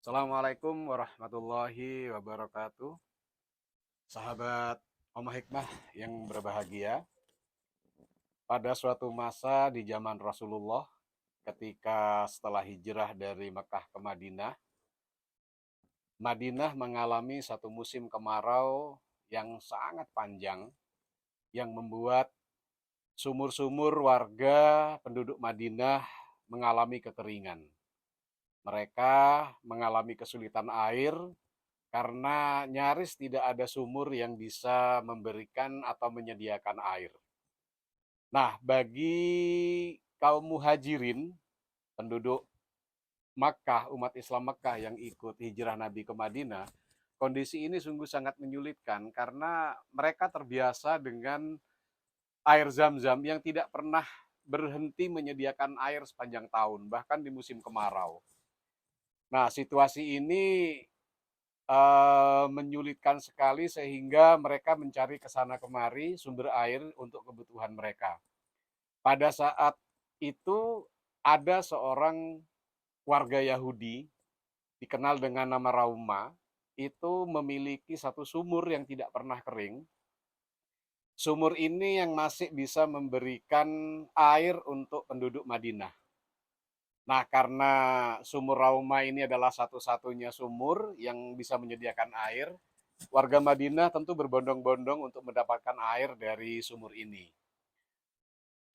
Assalamualaikum warahmatullahi wabarakatuh. Sahabat Omah Hikmah yang berbahagia. Pada suatu masa di zaman Rasulullah, ketika setelah hijrah dari Mekah ke Madinah, Madinah mengalami satu musim kemarau yang sangat panjang, yang membuat sumur-sumur warga penduduk Madinah mengalami kekeringan. Mereka mengalami kesulitan air karena nyaris tidak ada sumur yang bisa memberikan atau menyediakan air. Nah, bagi kaum muhajirin, penduduk Makkah, umat Islam Makkah yang ikut hijrah Nabi ke Madinah, kondisi ini sungguh sangat menyulitkan karena mereka terbiasa dengan air zam-zam yang tidak pernah berhenti menyediakan air sepanjang tahun, bahkan di musim kemarau. Nah, situasi ini menyulitkan sekali sehingga mereka mencari kesana kemari sumber air untuk kebutuhan mereka. Pada saat itu ada seorang warga Yahudi dikenal dengan nama Rauma, itu memiliki satu sumur yang tidak pernah kering. Sumur ini yang masih bisa memberikan air untuk penduduk Madinah. Nah, karena sumur Rauma ini adalah satu-satunya sumur yang bisa menyediakan air, warga Madinah tentu berbondong-bondong untuk mendapatkan air dari sumur ini.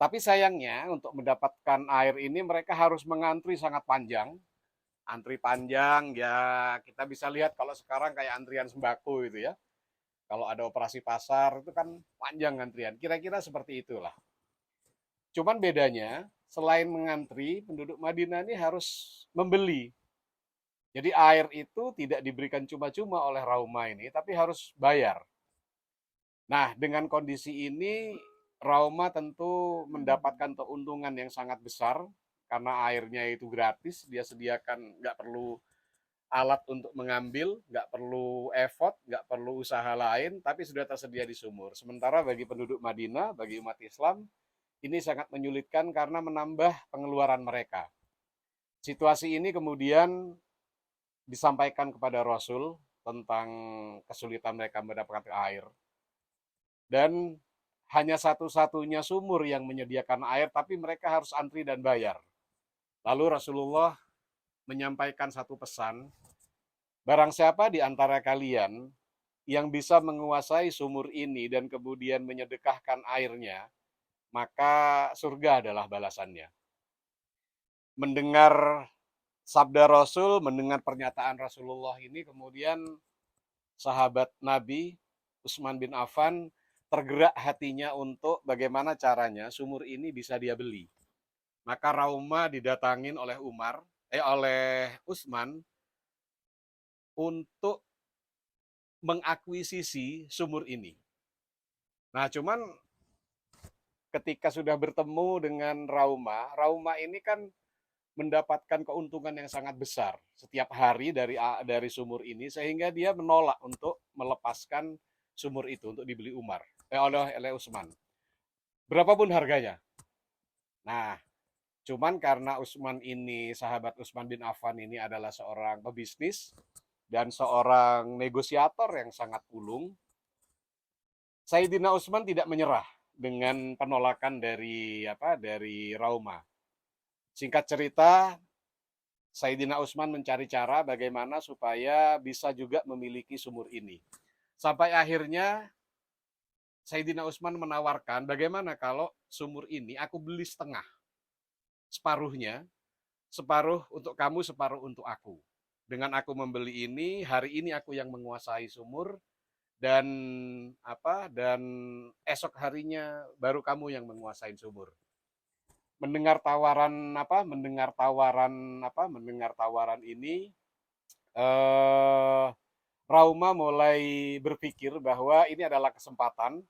Tapi sayangnya untuk mendapatkan air ini mereka harus mengantri sangat panjang. Antri panjang ya kita bisa lihat kalau sekarang kayak antrian sembako itu ya. Kalau ada operasi pasar itu kan panjang antrian. Kira-kira seperti itulah. Cuman bedanya selain mengantri, penduduk Madinah ini harus membeli. Jadi air itu tidak diberikan cuma-cuma oleh Rauma ini, tapi harus bayar. Nah, dengan kondisi ini, Rauma tentu mendapatkan keuntungan yang sangat besar karena airnya itu gratis, dia sediakan nggak perlu alat untuk mengambil, nggak perlu effort, nggak perlu usaha lain, tapi sudah tersedia di sumur. Sementara bagi penduduk Madinah, bagi umat Islam, ini sangat menyulitkan karena menambah pengeluaran mereka. Situasi ini kemudian disampaikan kepada Rasul tentang kesulitan mereka mendapatkan air. Dan hanya satu-satunya sumur yang menyediakan air, tapi mereka harus antri dan bayar. Lalu Rasulullah menyampaikan satu pesan, barang siapa di antara kalian yang bisa menguasai sumur ini dan kemudian menyedekahkan airnya, maka surga adalah balasannya. Mendengar sabda Rasul, mendengar pernyataan Rasulullah ini, kemudian sahabat Nabi Utsman bin Affan tergerak hatinya untuk bagaimana caranya sumur ini bisa dia beli. Maka Rauma didatangin oleh oleh Utsman untuk mengakuisisi sumur ini. Nah, cuman ketika sudah bertemu dengan Rauma, Rauma ini kan mendapatkan keuntungan yang sangat besar setiap hari dari sumur ini sehingga dia menolak untuk melepaskan sumur itu untuk dibeli oleh Utsman. Berapapun harganya. Nah, cuman karena Utsman ini sahabat Utsman bin Affan ini adalah seorang pebisnis dan seorang negosiator yang sangat ulung, Sayyidina Utsman tidak menyerah dengan penolakan dari Rauma. Singkat cerita, Sayyidina Utsman mencari cara bagaimana supaya bisa juga memiliki sumur ini. Sampai akhirnya Sayyidina Utsman menawarkan bagaimana kalau sumur ini aku beli setengah, separuhnya, separuh untuk kamu, separuh untuk aku. Dengan aku membeli ini, hari ini aku yang menguasai sumur dan dan esok harinya baru kamu yang menguasai sumur. Mendengar tawaran ini, eh, Rauma mulai berpikir bahwa ini adalah kesempatan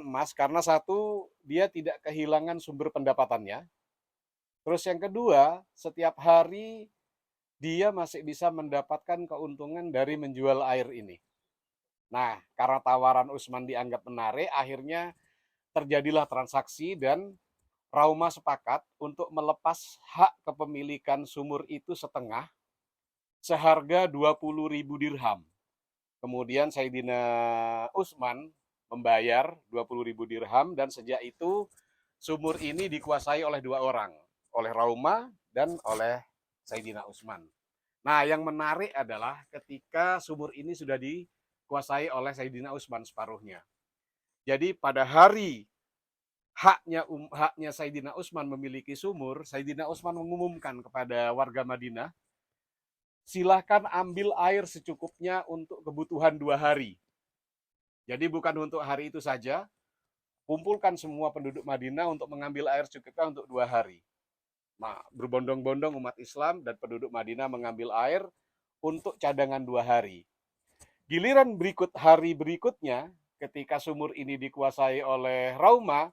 emas karena satu dia tidak kehilangan sumber pendapatannya. Terus yang kedua, setiap hari dia masih bisa mendapatkan keuntungan dari menjual air ini. Nah, karena tawaran Utsman dianggap menarik, akhirnya terjadilah transaksi dan Rauma sepakat untuk melepas hak kepemilikan sumur itu setengah seharga 20.000 dirham. Kemudian Sayyidina Utsman membayar 20.000 dirham dan sejak itu sumur ini dikuasai oleh dua orang, oleh Rauma dan oleh Sayyidina Utsman. Nah, yang menarik adalah ketika sumur ini sudah dikuasai oleh Sayyidina Utsman separuhnya. Jadi pada hari haknya Sayyidina Utsman memiliki sumur, Sayyidina Utsman mengumumkan kepada warga Madinah, silahkan ambil air secukupnya untuk kebutuhan 2 hari. Jadi bukan untuk hari itu saja, kumpulkan semua penduduk Madinah untuk mengambil air secukupnya untuk 2 hari. Nah, berbondong-bondong umat Islam dan penduduk Madinah mengambil air untuk cadangan 2 hari. Giliran hari berikutnya, ketika sumur ini dikuasai oleh Rauma,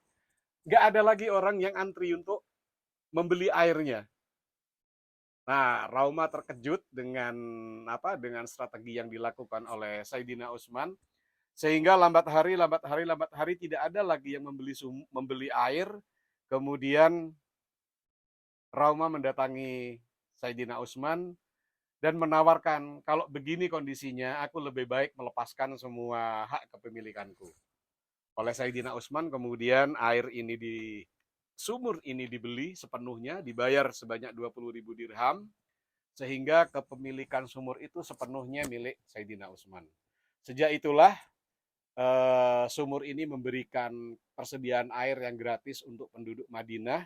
nggak ada lagi orang yang antri untuk membeli airnya. Nah, Rauma terkejut dengan strategi yang dilakukan oleh Sayyidina Utsman, sehingga lambat hari tidak ada lagi yang membeli air. Kemudian Rauma mendatangi Sayyidina Utsman dan menawarkan, kalau begini kondisinya, aku lebih baik melepaskan semua hak kepemilikanku. Oleh Sayyidina Utsman, kemudian sumur ini dibeli sepenuhnya, dibayar sebanyak 20.000 dirham, sehingga kepemilikan sumur itu sepenuhnya milik Sayyidina Utsman. Sejak itulah sumur ini memberikan persediaan air yang gratis untuk penduduk Madinah,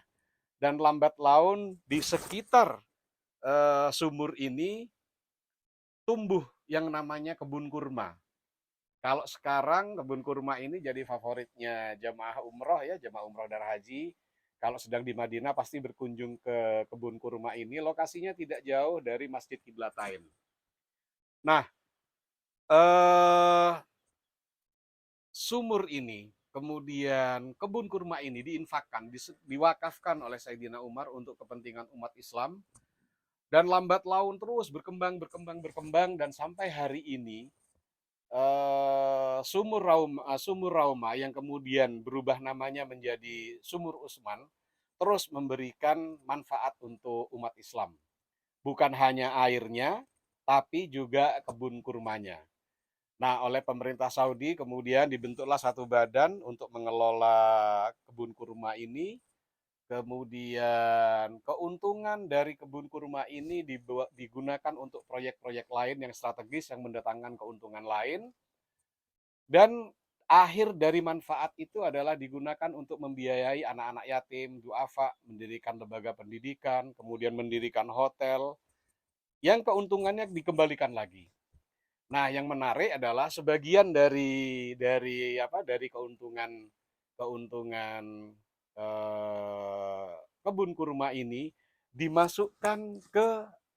dan lambat laun di sekitar sumur ini tumbuh yang namanya kebun kurma. Kalau sekarang kebun kurma ini jadi favoritnya jamaah umroh ya, jamaah umroh dan haji. Kalau sedang di Madinah pasti berkunjung ke kebun kurma ini. Lokasinya tidak jauh dari Masjid Qiblatain. Nah, eh, sumur ini, kemudian kebun kurma ini diinfakkan, diwakafkan oleh Sayyidina Umar untuk kepentingan umat Islam, dan lambat laun terus berkembang dan sampai hari ini sumur Rauma yang kemudian berubah namanya menjadi Sumur Utsman terus memberikan manfaat untuk umat Islam. Bukan hanya airnya, tapi juga kebun kurmanya. Nah, oleh pemerintah Saudi kemudian dibentuklah satu badan untuk mengelola kebun kurma ini. Kemudian keuntungan dari kebun kurma ini digunakan untuk proyek-proyek lain yang strategis yang mendatangkan keuntungan lain. Dan akhir dari manfaat itu adalah digunakan untuk membiayai anak-anak yatim, duafa, mendirikan lembaga pendidikan, kemudian mendirikan hotel, yang keuntungannya dikembalikan lagi. Nah, yang menarik adalah sebagian dari keuntungan keuntungan eh, kebun kurma ini dimasukkan ke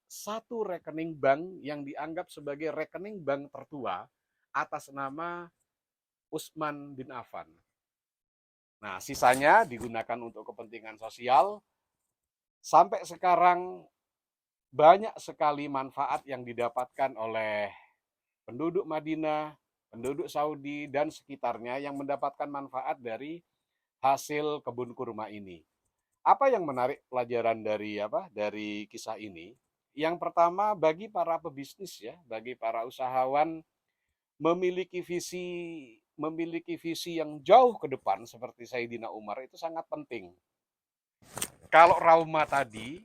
satu rekening bank yang dianggap sebagai rekening bank tertua atas nama Utsman bin Affan. Nah, sisanya digunakan untuk kepentingan sosial. Sampai sekarang banyak sekali manfaat yang didapatkan oleh penduduk Madinah, penduduk Saudi, dan sekitarnya yang mendapatkan manfaat dari hasil kebun kurma ini. Apa yang menarik pelajaran dari kisah ini? Yang pertama, bagi para pebisnis ya, bagi para usahawan, memiliki visi yang jauh ke depan seperti Sayyidina Umar itu sangat penting. Kalau Rauma tadi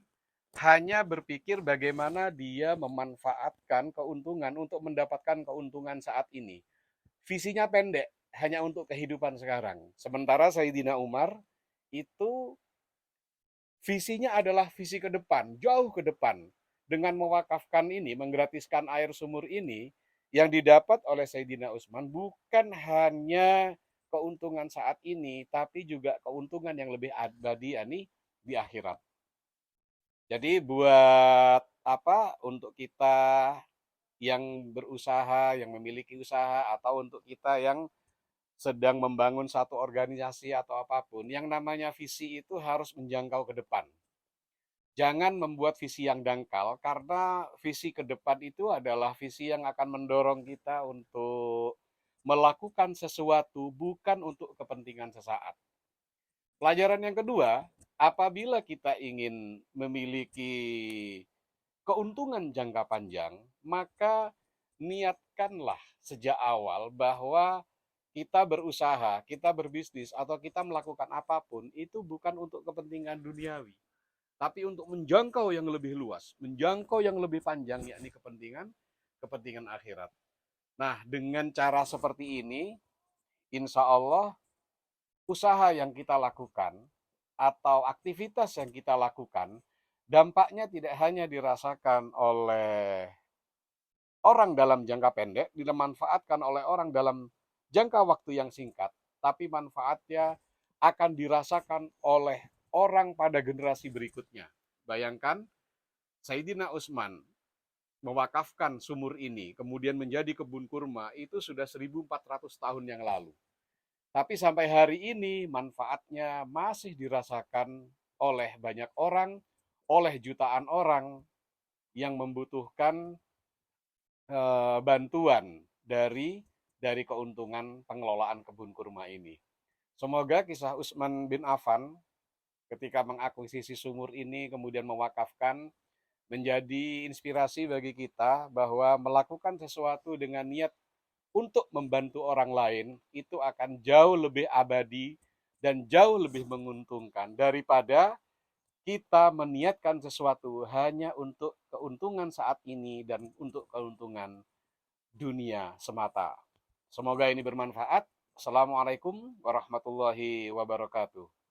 hanya berpikir bagaimana dia memanfaatkan keuntungan untuk mendapatkan keuntungan saat ini. Visinya pendek, hanya untuk kehidupan sekarang. Sementara Sayyidina Umar itu visinya adalah visi ke depan, jauh ke depan. Dengan mewakafkan ini, menggratiskan air sumur ini, yang didapat oleh Sayyidina Utsman bukan hanya keuntungan saat ini, tapi juga keuntungan yang lebih abadi di akhirat. Jadi buat untuk kita yang berusaha, yang memiliki usaha, atau untuk kita yang sedang membangun satu organisasi atau apapun, yang namanya visi itu harus menjangkau ke depan. Jangan membuat visi yang dangkal, karena visi ke depan itu adalah visi yang akan mendorong kita untuk melakukan sesuatu bukan untuk kepentingan sesaat. Pelajaran yang kedua, apabila kita ingin memiliki keuntungan jangka panjang, maka niatkanlah sejak awal bahwa kita berusaha, kita berbisnis, atau kita melakukan apapun itu bukan untuk kepentingan duniawi, tapi untuk menjangkau yang lebih luas, menjangkau yang lebih panjang, yakni kepentingan kepentingan akhirat. Nah, dengan cara seperti ini, insya Allah usaha yang kita lakukan atau aktivitas yang kita lakukan, dampaknya tidak hanya dirasakan oleh orang dalam jangka pendek, dimanfaatkan oleh orang dalam jangka waktu yang singkat, tapi manfaatnya akan dirasakan oleh orang pada generasi berikutnya. Bayangkan, Sayyidina Utsman mewakafkan sumur ini, kemudian menjadi kebun kurma, itu sudah 1400 tahun yang lalu. Tapi sampai hari ini manfaatnya masih dirasakan oleh banyak orang, oleh jutaan orang yang membutuhkan bantuan dari keuntungan pengelolaan kebun kurma ini. Semoga kisah Utsman bin Affan ketika mengakuisisi sumur ini kemudian mewakafkan menjadi inspirasi bagi kita bahwa melakukan sesuatu dengan niat untuk membantu orang lain itu akan jauh lebih abadi dan jauh lebih menguntungkan daripada kita meniatkan sesuatu hanya untuk keuntungan saat ini dan untuk keuntungan dunia semata. Semoga ini bermanfaat. Assalamualaikum warahmatullahi wabarakatuh.